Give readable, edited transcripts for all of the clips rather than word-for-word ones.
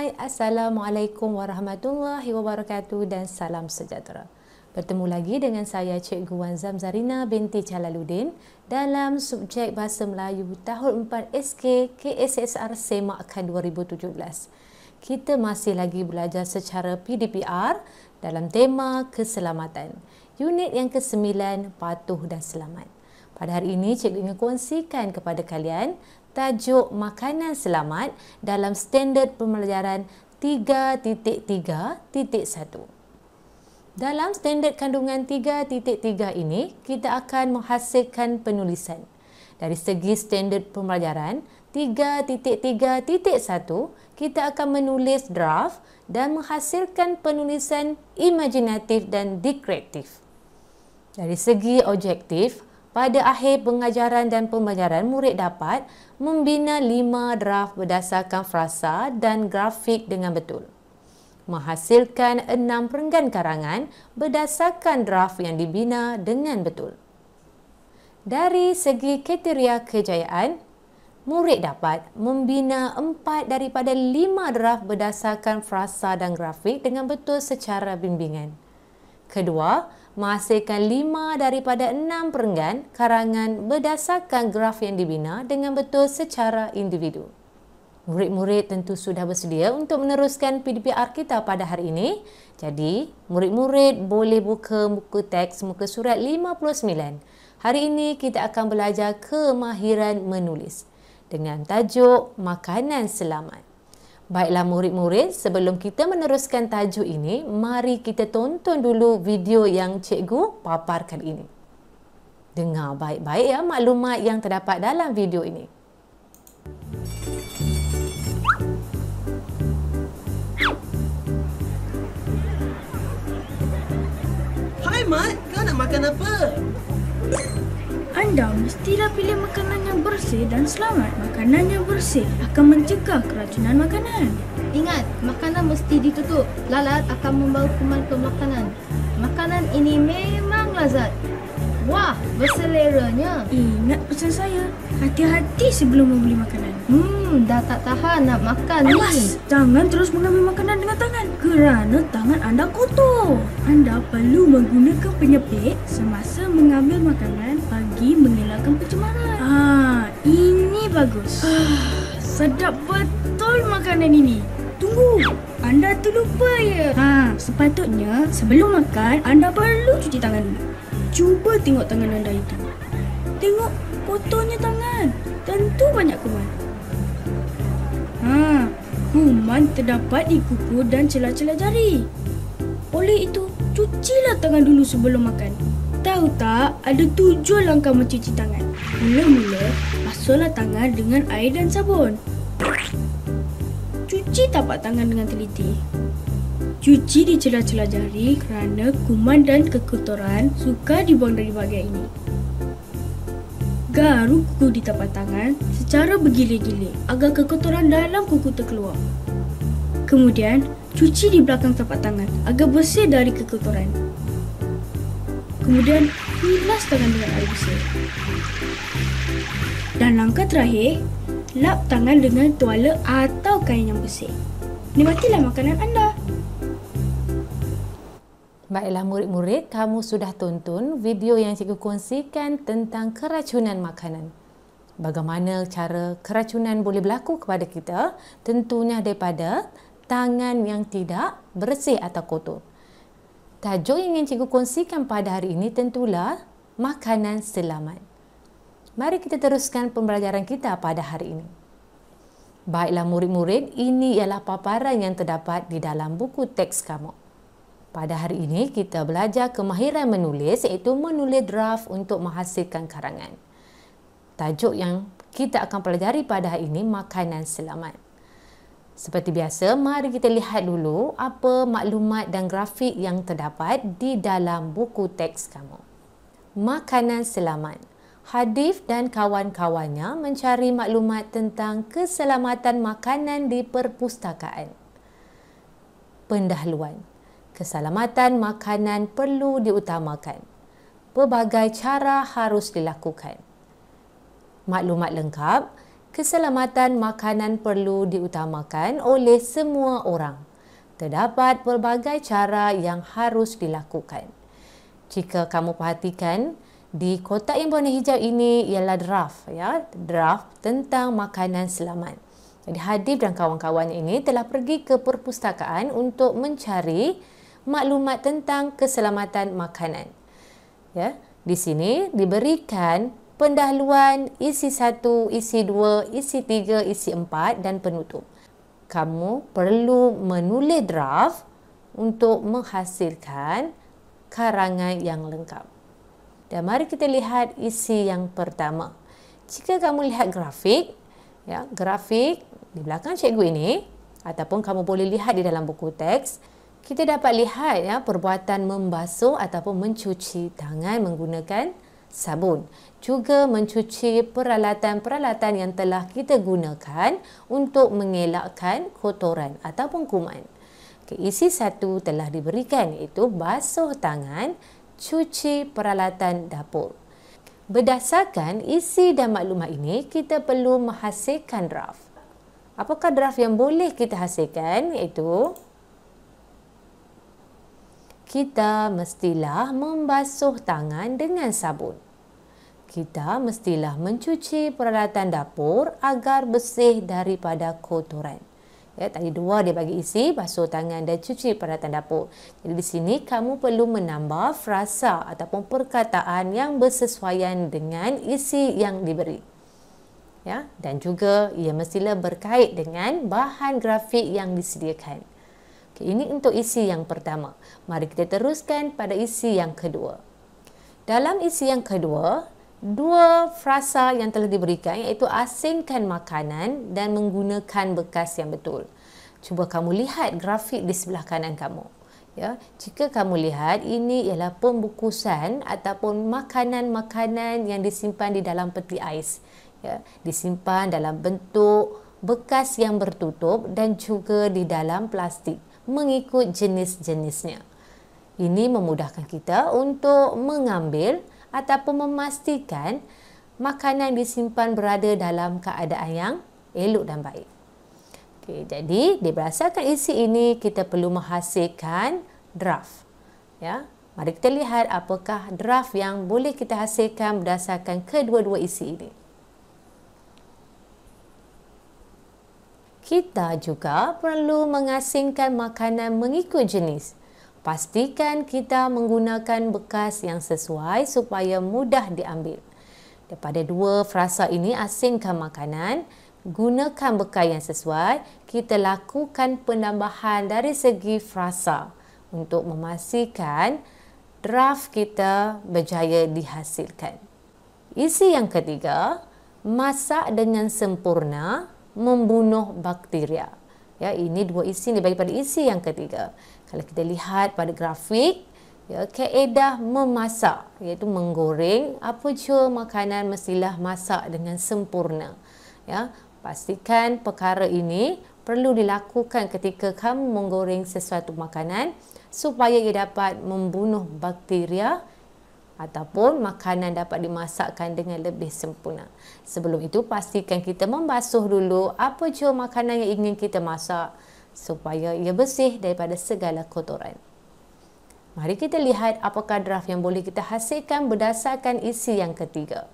Hai, Assalamualaikum warahmatullahi wabarakatuh dan salam sejahtera. Bertemu lagi dengan saya Cikgu Wan Zamzarina binti Jalaluddin dalam subjek Bahasa Melayu tahun 4 SK KSSR Semakan 2017. Kita masih lagi belajar secara PDPR dalam tema keselamatan. Unit yang ke-9, patuh dan selamat. Pada hari ini, Cikgu ingin kongsikan kepada kalian tajuk makanan selamat dalam standard pembelajaran 3.3.1. Dalam standard kandungan 3.3 ini, kita akan menghasilkan penulisan. Dari segi standard pembelajaran 3.3.1, kita akan menulis draft dan menghasilkan penulisan imajinatif dan dekreatif. Dari segi objektif, pada akhir pengajaran dan pembelajaran, murid dapat membina 5 draft berdasarkan frasa dan grafik dengan betul. Menghasilkan 6 perenggan karangan berdasarkan draft yang dibina dengan betul. Dari segi kriteria kejayaan, murid dapat membina 4 daripada 5 draft berdasarkan frasa dan grafik dengan betul secara bimbingan. Kedua, menghasilkan 5 daripada 6 perenggan karangan berdasarkan graf yang dibina dengan betul secara individu. Murid-murid tentu sudah bersedia untuk meneruskan PDPR kita pada hari ini. Jadi, murid-murid boleh buka muka teks muka surat 59. Hari ini kita akan belajar kemahiran menulis dengan tajuk makanan selamat. Baiklah murid-murid, sebelum kita meneruskan tajuk ini, mari kita tonton dulu video yang cikgu paparkan ini. Dengar baik-baik ya maklumat yang terdapat dalam video ini. Hai Mat, kau nak makan apa? Anda mestilah pilih makanan yang bersih dan selamat. Makanan yang bersih akan mencegah keracunan makanan. Ingat, makanan mesti ditutup. Lalat akan membawa kuman ke makanan. Makanan ini memang lazat. Wah, berseleranya. Ingat pesan saya, hati-hati sebelum membeli makanan. Dah tak tahan nak makan ni. Awas, jangan terus mengambil makanan dengan tangan kerana tangan anda kotor. Anda perlu menggunakan penyepit semasa mengambil makanan bagi menghilangkan pencemaran. Ini bagus. Sedap betul makanan ini. Tunggu, anda terlupa ya. Sepatutnya sebelum makan anda perlu cuci tangan dulu. Cuba tengok tangan anda itu. Tengok kotornya tangan. Tentu banyak kuman. Kuman terdapat di kuku dan celah-celah jari. Oleh itu, cucilah tangan dulu sebelum makan. Tahu tak, ada 7 langkah mencuci tangan. Mula-mula, basuhlah tangan dengan air dan sabun. Cuci tapak tangan dengan teliti. Cuci di celah-celah jari kerana kuman dan kekotoran suka dibuang dari bahagian ini. Garuk kuku di tapak tangan secara bergilir-gilir agar kekotoran dalam kuku terkeluar. Kemudian, cuci di belakang tapak tangan agar bersih dari kekotoran. Kemudian, bilas tangan dengan air bersih. Dan langkah terakhir, lap tangan dengan tuala atau kain yang bersih. Nikmatilah makanan anda. Baiklah murid-murid, kamu sudah tonton video yang cikgu kongsikan tentang keracunan makanan. Bagaimana cara keracunan boleh berlaku kepada kita? Tentunya daripada tangan yang tidak bersih atau kotor. Tajuk yang ingin cikgu kongsikan pada hari ini tentulah makanan selamat. Mari kita teruskan pembelajaran kita pada hari ini. Baiklah murid-murid, ini ialah paparan yang terdapat di dalam buku teks kamu. Pada hari ini, kita belajar kemahiran menulis iaitu menulis draft untuk menghasilkan karangan. Tajuk yang kita akan pelajari pada hari ini, makanan selamat. Seperti biasa, mari kita lihat dulu apa maklumat dan grafik yang terdapat di dalam buku teks kamu. Makanan selamat. Hadif dan kawan-kawannya mencari maklumat tentang keselamatan makanan di perpustakaan. Pendahuluan. Keselamatan makanan perlu diutamakan. Pelbagai cara harus dilakukan. Maklumat lengkap. Keselamatan makanan perlu diutamakan oleh semua orang. Terdapat pelbagai cara yang harus dilakukan. Jika kamu perhatikan, di kotak yang berwarna hijau ini ialah draft, ya, draft tentang makanan selamat. Jadi Hadif dan kawan-kawan ini telah pergi ke perpustakaan untuk mencari maklumat tentang keselamatan makanan. Ya, di sini diberikan pendahuluan, isi 1, isi 2, isi 3, isi 4 dan penutup. Kamu perlu menulis draft untuk menghasilkan karangan yang lengkap. Dan mari kita lihat isi yang pertama. Jika kamu lihat grafik, ya, grafik di belakang cikgu ini, ataupun kamu boleh lihat di dalam buku teks, kita dapat lihat, ya, perbuatan membasuh ataupun mencuci tangan menggunakan sabun. Juga mencuci peralatan-peralatan yang telah kita gunakan untuk mengelakkan kotoran ataupun kuman. Isi 1 telah diberikan, iaitu basuh tangan, cuci peralatan dapur. Berdasarkan isi dan maklumat ini, kita perlu menghasilkan draft. Apakah draft yang boleh kita hasilkan? Iaitu kita mestilah membasuh tangan dengan sabun. Kita mestilah mencuci peralatan dapur agar bersih daripada kotoran. Ya, tadi 2 dia bagi isi, basuh tangan dan cuci peralatan dapur. Jadi di sini kamu perlu menambah frasa ataupun perkataan yang bersesuaian dengan isi yang diberi. Ya, dan juga ia mestilah berkait dengan bahan grafik yang disediakan. Okey, ini untuk isi yang pertama. Mari kita teruskan pada isi yang kedua. Dalam isi yang kedua, 2 frasa yang telah diberikan, iaitu asingkan makanan dan menggunakan bekas yang betul. Cuba kamu lihat grafik di sebelah kanan kamu. Ya, jika kamu lihat, ini ialah pembungkusan ataupun makanan-makanan yang disimpan di dalam peti ais. Ya, disimpan dalam bentuk bekas yang bertutup dan juga di dalam plastik mengikut jenis-jenisnya. Ini memudahkan kita untuk mengambil ataupun memastikan makanan disimpan berada dalam keadaan yang elok dan baik. Okey, jadi berdasarkan isi ini kita perlu menghasilkan draft. Ya, mari kita lihat apakah draft yang boleh kita hasilkan berdasarkan kedua-dua isi ini. Kita juga perlu mengasingkan makanan mengikut jenis. Pastikan kita menggunakan bekas yang sesuai supaya mudah diambil. Daripada 2 frasa ini, asingkan makanan, gunakan bekas yang sesuai, kita lakukan penambahan dari segi frasa untuk memastikan draft kita berjaya dihasilkan. Isi yang ketiga, masak dengan sempurna, membunuh bakteria. Ya, ini 2 isi dibagi pada isi yang ketiga. Kalau kita lihat pada grafik, ya, kaedah memasak, iaitu menggoreng, apa jua makanan mestilah masak dengan sempurna. Ya, pastikan perkara ini perlu dilakukan ketika kamu menggoreng sesuatu makanan supaya ia dapat membunuh bakteria ataupun makanan dapat dimasakkan dengan lebih sempurna. Sebelum itu, pastikan kita membasuh dulu apa jua makanan yang ingin kita masak supaya ia bersih daripada segala kotoran. Mari kita lihat apakah draft yang boleh kita hasilkan berdasarkan isi yang ketiga.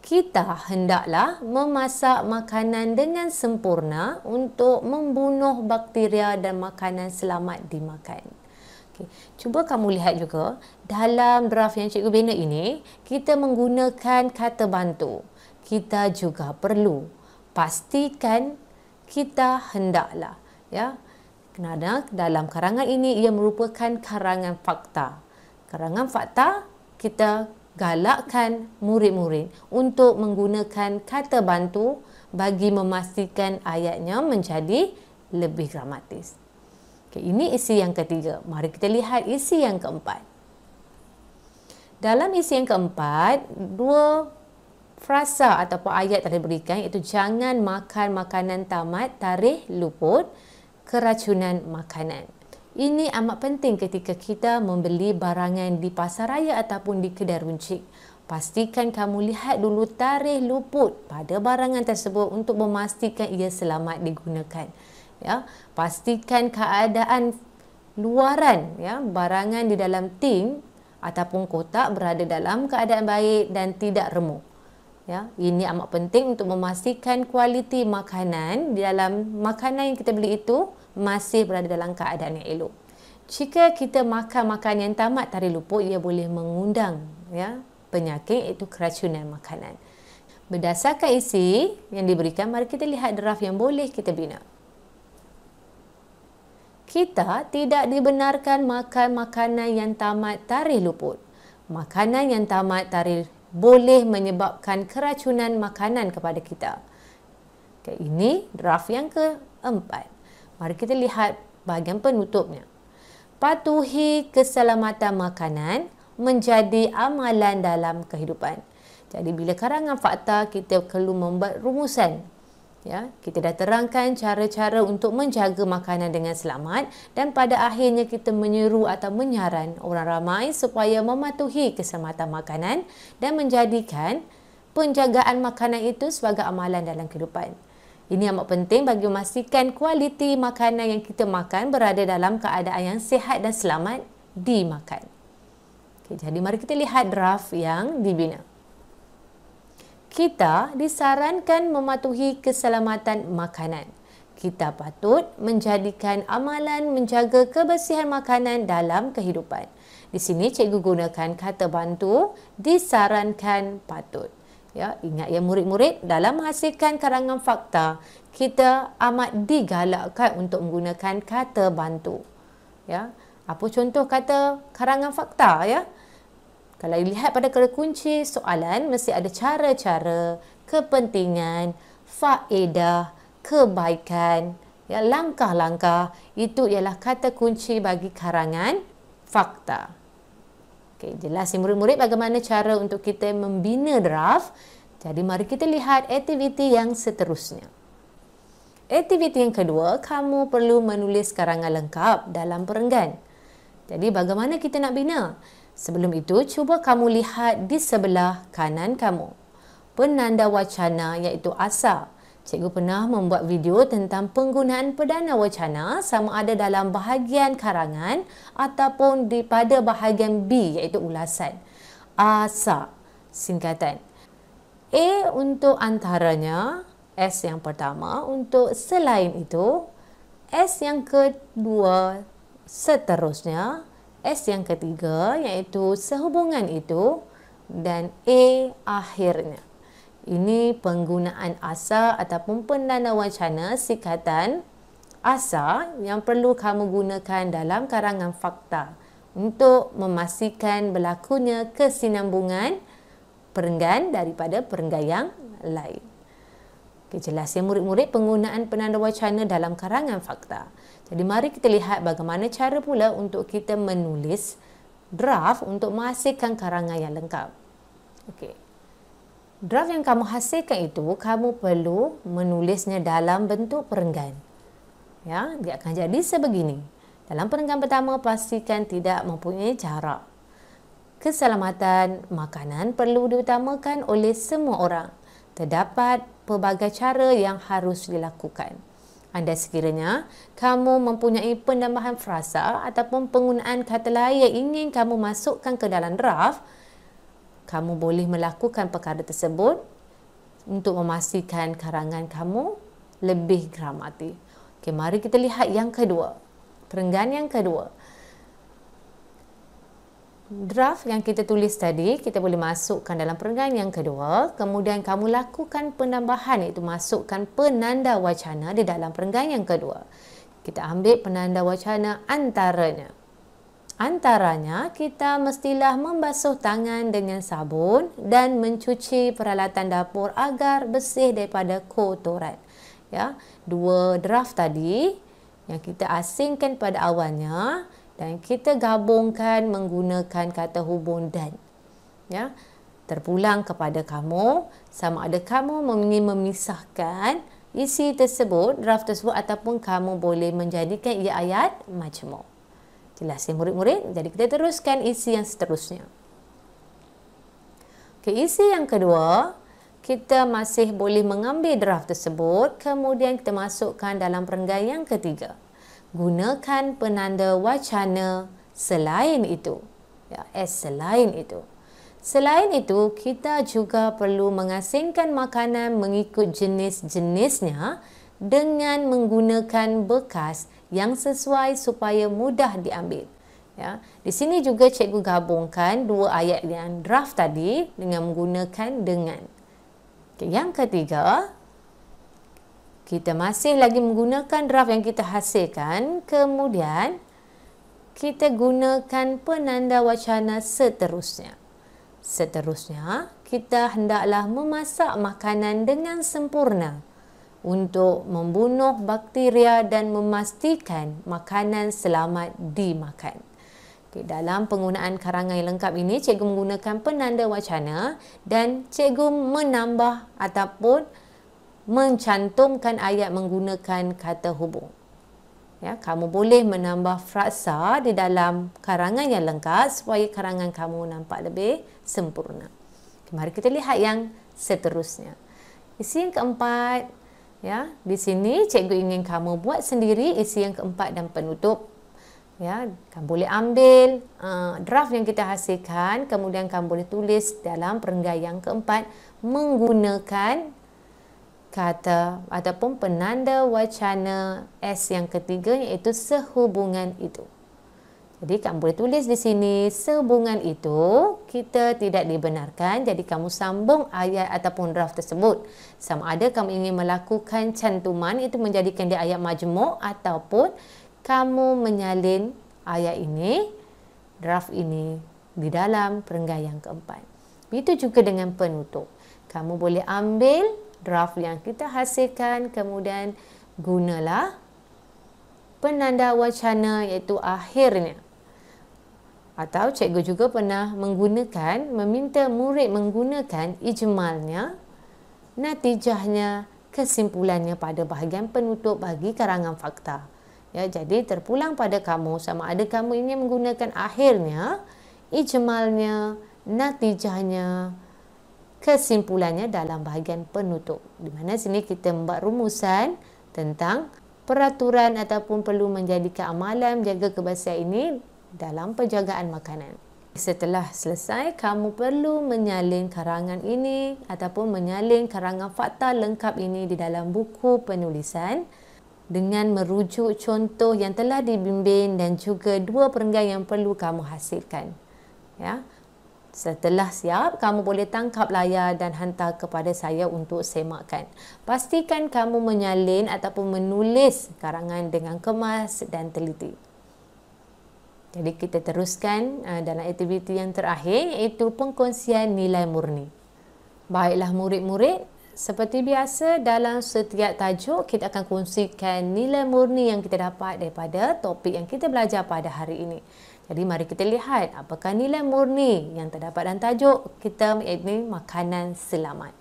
Kita hendaklah memasak makanan dengan sempurna untuk membunuh bakteria dan makanan selamat dimakan. Okay. Cuba kamu lihat juga dalam draft yang cikgu bina ini, kita menggunakan kata bantu. Kita juga perlu pastikan kita hendaklah, ya. Kerana dalam karangan ini ia merupakan karangan fakta. Karangan fakta, kita galakkan murid-murid untuk menggunakan kata bantu bagi memastikan ayatnya menjadi lebih gramatis. Okay, ini isi yang ketiga. Mari kita lihat isi yang keempat. Dalam isi yang keempat, 2 frasa ataupun ayat telah diberikan, iaitu jangan makan makanan tamat, tarikh, luput, keracunan makanan. Ini amat penting ketika kita membeli barangan di pasar raya ataupun di kedai runcit. pastikan kamu lihat dulu tarikh luput pada barangan tersebut untuk memastikan ia selamat digunakan. Ya, pastikan keadaan luaran barangan di dalam tin ataupun kotak berada dalam keadaan baik dan tidak remuk. Ya, ini amat penting untuk memastikan kualiti makanan di dalam makanan yang kita beli itu masih berada dalam keadaan yang elok. Jika kita makan makanan yang tamat tarikh luput, ia boleh mengundang penyakit, iaitu keracunan makanan. Berdasarkan isi yang diberikan, mari kita lihat draft yang boleh kita bina. Kita tidak dibenarkan makan makanan yang tamat tarikh luput. Makanan yang tamat tarikh boleh menyebabkan keracunan makanan kepada kita. Okay, ini draft yang keempat. Mari kita lihat bahagian penutupnya. Patuhi keselamatan makanan menjadi amalan dalam kehidupan. Jadi bila karangan fakta, kita perlu membuat rumusan. Ya, kita dah terangkan cara-cara untuk menjaga makanan dengan selamat dan pada akhirnya kita menyeru atau menyaran orang ramai supaya mematuhi keselamatan makanan dan menjadikan penjagaan makanan itu sebagai amalan dalam kehidupan. Ini amat penting bagi memastikan kualiti makanan yang kita makan berada dalam keadaan yang sihat dan selamat dimakan. Okay, jadi mari kita lihat draft yang dibina. Kita disarankan mematuhi keselamatan makanan. Kita patut menjadikan amalan menjaga kebersihan makanan dalam kehidupan. Di sini cikgu gunakan kata bantu disarankan patut. Ya, ingat ya murid-murid, dalam menghasilkan karangan fakta, kita amat digalakkan untuk menggunakan kata bantu. Ya, apa contoh kata karangan fakta ya? Kalau dilihat pada kata kunci soalan, mesti ada cara-cara, kepentingan, faedah, kebaikan, langkah-langkah. Itu ialah kata kunci bagi karangan fakta. Okey, jelas ya murid-murid bagaimana cara untuk kita membina draft. Jadi mari kita lihat aktiviti yang seterusnya. Aktiviti yang kedua, kamu perlu menulis karangan lengkap dalam perenggan. Jadi bagaimana kita nak bina? Sebelum itu, cuba kamu lihat di sebelah kanan kamu. Penanda wacana iaitu ASA. Cikgu pernah membuat video tentang penggunaan perdana wacana sama ada dalam bahagian karangan ataupun pada bahagian B iaitu ulasan. ASA, singkatan. A untuk antaranya, S yang pertama, untuk selain itu, S yang kedua, seterusnya, S yang ketiga iaitu sehubungan itu dan A akhirnya. Ini penggunaan asa ataupun penanda wacana singkatan asa yang perlu kamu gunakan dalam karangan fakta untuk memastikan berlakunya kesinambungan perenggan daripada perenggan yang lain. Okay, jelas ya murid-murid penggunaan penanda wacana dalam karangan fakta. Jadi mari kita lihat bagaimana cara pula untuk kita menulis draft untuk menghasilkan karangan yang lengkap. Okey. Draft yang kamu hasilkan itu, kamu perlu menulisnya dalam bentuk perenggan. Ya, dia akan jadi sebegini. Dalam perenggan pertama, pastikan tidak mempunyai jarak. Keselamatan makanan perlu diutamakan oleh semua orang. Terdapat pelbagai cara yang harus dilakukan. Anda sekiranya kamu mempunyai penambahan frasa ataupun penggunaan kata lain yang ingin kamu masukkan ke dalam draft, kamu boleh melakukan perkara tersebut untuk memastikan karangan kamu lebih gramatik. Okey, mari kita lihat yang kedua. Perenggan yang kedua. Draft yang kita tulis tadi, kita boleh masukkan dalam perenggan yang kedua. Kemudian kamu lakukan penambahan iaitu masukkan penanda wacana di dalam perenggan yang kedua. Kita ambil penanda wacana antaranya. Antaranya, kita mestilah membasuh tangan dengan sabun dan mencuci peralatan dapur agar bersih daripada kotoran. Ya, dua draft tadi yang kita asingkan pada awalnya dan kita gabungkan menggunakan kata hubung dan. Ya, terpulang kepada kamu sama ada kamu ingin memisahkan isi tersebut, draft tersebut ataupun kamu boleh menjadikan ia ayat majmuk. Jelas ya murid-murid? Jadi kita teruskan isi yang seterusnya. Isi yang kedua, kita masih boleh mengambil draft tersebut, kemudian kita masukkan dalam perenggan yang ketiga. Gunakan penanda wacana selain itu. Ya, selain itu. Selain itu, kita juga perlu mengasingkan makanan mengikut jenis-jenisnya dengan menggunakan bekas yang sesuai supaya mudah diambil. Ya, di sini juga cikgu gabungkan dua ayat yang draft tadi dengan menggunakan dengan. Yang ketiga, kita masih lagi menggunakan draft yang kita hasilkan, kemudian kita gunakan penanda wacana seterusnya. Seterusnya, kita hendaklah memasak makanan dengan sempurna untuk membunuh bakteria dan memastikan makanan selamat dimakan. Dalam penggunaan karangan yang lengkap ini, cikgu menggunakan penanda wacana dan cikgu menambah ataupun mencantumkan ayat menggunakan kata hubung. Ya, kamu boleh menambah frasa di dalam karangan yang lengkap supaya karangan kamu nampak lebih sempurna. Mari kita lihat yang seterusnya. Isi yang keempat, ya, di sini cikgu ingin kamu buat sendiri isi yang keempat dan penutup. Ya, kamu boleh ambil draft yang kita hasilkan, kemudian kamu boleh tulis dalam perenggan yang keempat menggunakan kata ataupun penanda wacana S yang ketiga, iaitu sehubungan itu. Jadi kamu boleh tulis di sini sehubungan itu kita tidak dibenarkan, jadi kamu sambung ayat ataupun draft tersebut. Sama ada kamu ingin melakukan cantuman itu menjadikan dia ayat majmuk ataupun kamu menyalin ayat ini, draft ini di dalam perenggan yang keempat. Begitu juga dengan penutup. Kamu boleh ambil draft yang kita hasilkan, kemudian gunalah penanda wacana iaitu akhirnya. Atau cikgu juga pernah meminta murid menggunakan ijmalnya, natijahnya, kesimpulannya pada bahagian penutup bagi karangan fakta. Ya, jadi terpulang pada kamu sama ada kamu ingin menggunakan akhirnya, ijmalnya, natijahnya, kesimpulannya dalam bahagian penutup. Di mana sini kita membuat rumusan tentang peraturan ataupun perlu menjadikan amalan menjaga kebersihan ini dalam penjagaan makanan. Setelah selesai, kamu perlu menyalin karangan ini ataupun menyalin karangan fakta lengkap ini di dalam buku penulisan dengan merujuk contoh yang telah dibimbing dan juga dua perenggan yang perlu kamu hasilkan. Ya. Setelah siap, kamu boleh tangkap layar dan hantar kepada saya untuk semakkan. Pastikan kamu menyalin ataupun menulis karangan dengan kemas dan teliti. Jadi kita teruskan dalam aktiviti yang terakhir, iaitu pengkongsian nilai murni. Baiklah murid-murid, seperti biasa dalam setiap tajuk kita akan kongsikan nilai murni yang kita dapat daripada topik yang kita belajar pada hari ini. Jadi mari kita lihat apakah nilai murni yang terdapat dalam tajuk kita, iaitu makanan selamat.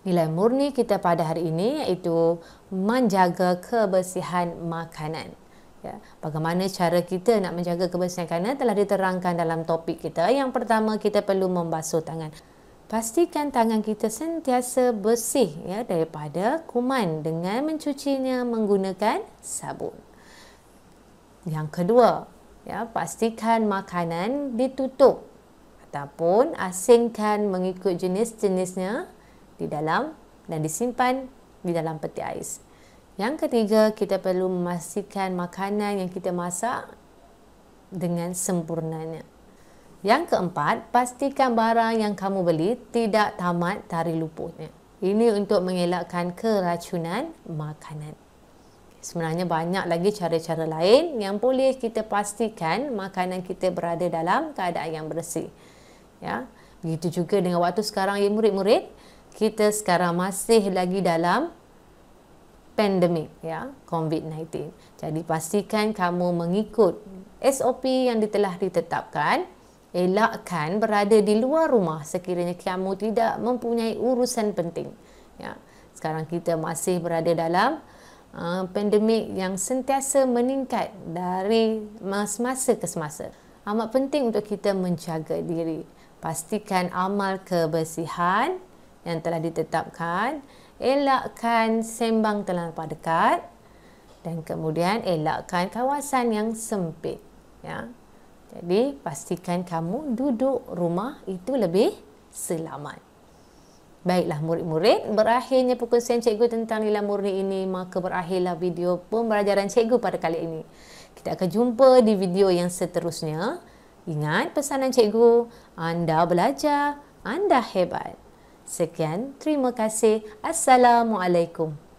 Nilai murni kita pada hari ini iaitu menjaga kebersihan makanan. Ya, bagaimana cara kita nak menjaga kebersihan makanan telah diterangkan dalam topik kita. Yang pertama, kita perlu membasuh tangan. Pastikan tangan kita sentiasa bersih ya, daripada kuman dengan mencucinya menggunakan sabun. Yang kedua, ya, pastikan makanan ditutup ataupun asingkan mengikut jenis-jenisnya di dalam dan disimpan di dalam peti ais. Yang ketiga, kita perlu memastikan makanan yang kita masak dengan sempurnanya. Yang keempat, pastikan barang yang kamu beli tidak tamat tarikh luputnya. Ini untuk mengelakkan keracunan makanan. Sebenarnya banyak lagi cara-cara lain yang boleh kita pastikan makanan kita berada dalam keadaan yang bersih. Ya, begitu juga dengan waktu sekarang ya murid-murid, kita sekarang masih lagi dalam pandemik ya, COVID-19. Jadi pastikan kamu mengikut SOP yang telah ditetapkan. Elakkan berada di luar rumah sekiranya kamu tidak mempunyai urusan penting. Ya, sekarang kita masih berada dalam pandemik yang sentiasa meningkat dari masa ke semasa. Amat penting untuk kita menjaga diri. Pastikan amal kebersihan yang telah ditetapkan. Elakkan sembang terlampau dekat. Dan kemudian elakkan kawasan yang sempit. Ya. Jadi, pastikan kamu duduk rumah itu lebih selamat. Baiklah murid-murid, berakhirnya perkongsian cikgu tentang nilai murni ini, maka berakhirlah video pembelajaran cikgu pada kali ini. Kita akan jumpa di video yang seterusnya. Ingat pesanan cikgu, anda belajar, anda hebat. Sekian, terima kasih. Assalamualaikum.